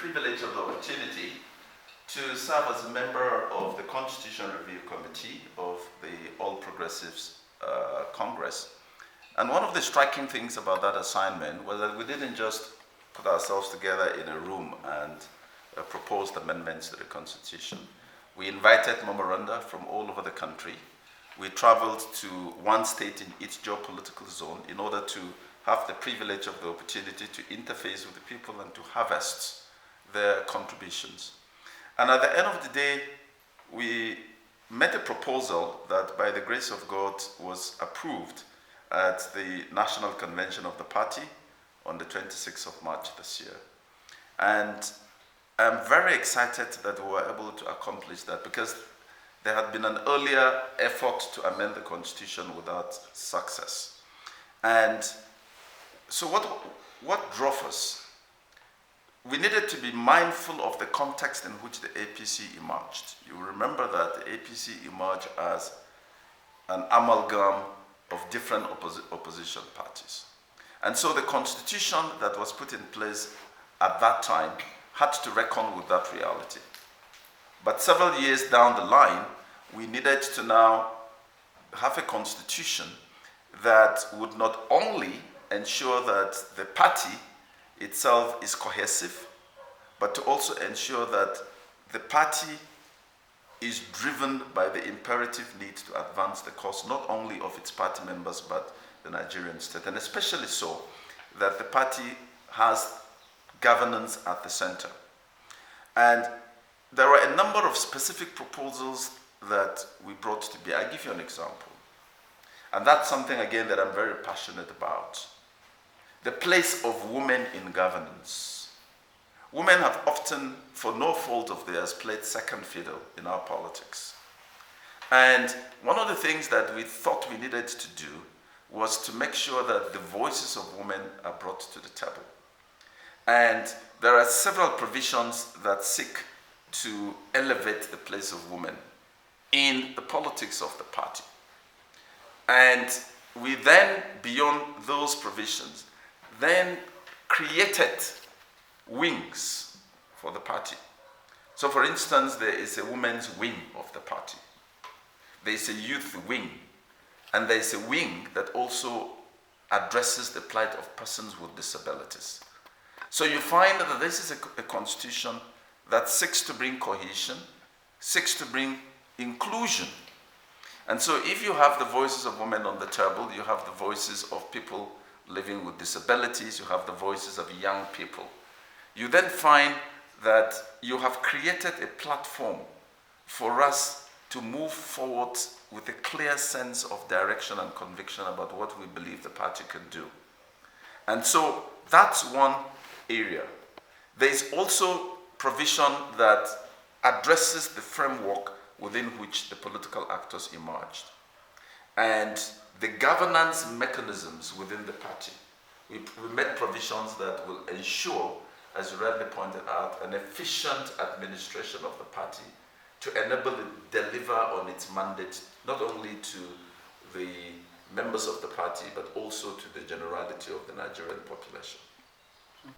privilege of the opportunity to serve as a member of the Constitution Review Committee of the All Progressives Congress. And one of the striking things about that assignment was that we didn't just put ourselves together in a room and proposed amendments to the Constitution. We invited memoranda from all over the country. We traveled to one state in each geopolitical zone in order to have the privilege of the opportunity to interface with the people and to harvest their contributions. And at the end of the day, we made a proposal that, by the grace of God, was approved at the National Convention of the party on the 26th of March this year. And I'm very excited that we were able to accomplish that, because there had been an earlier effort to amend the Constitution without success. And so what drove us? We needed to be mindful of the context in which the APC emerged. You remember that the APC emerged as an amalgam of different opposition parties. And so the Constitution that was put in place at that time had to reckon with that reality. But several years down the line, we needed to now have a Constitution that would not only ensure that the party itself is cohesive, but to also ensure that the party is driven by the imperative need to advance the cause not only of its party members but the Nigerian state, and especially so that the party has governance at the center. And there are a number of specific proposals that we brought to bear. I'll give you an example. And that's something, again, that I'm very passionate about. The place of women in governance. Women have often, for no fault of theirs, played second fiddle in our politics. And one of the things that we thought we needed to do was to make sure that the voices of women are brought to the table. And there are several provisions that seek to elevate the place of women in the politics of the party. And we then, beyond those provisions, then created wings for the party. So, for instance, there is a women's wing of the party. There is a youth wing. And there is a wing that also addresses the plight of persons with disabilities. So you find that this is a constitution that seeks to bring cohesion, seeks to bring inclusion. And so if you have the voices of women on the table, you have the voices of people living with disabilities, you have the voices of young people. You then find that you have created a platform for us to move forward with a clear sense of direction and conviction about what we believe the party can do. And so that's one area. There is also provision that addresses the framework within which the political actors emerged and the governance mechanisms within the party. We made provisions that will ensure, as you rightly pointed out, an efficient administration of the party to enable it deliver on its mandate, not only to the members of the party, but also to the generality of the Nigerian population.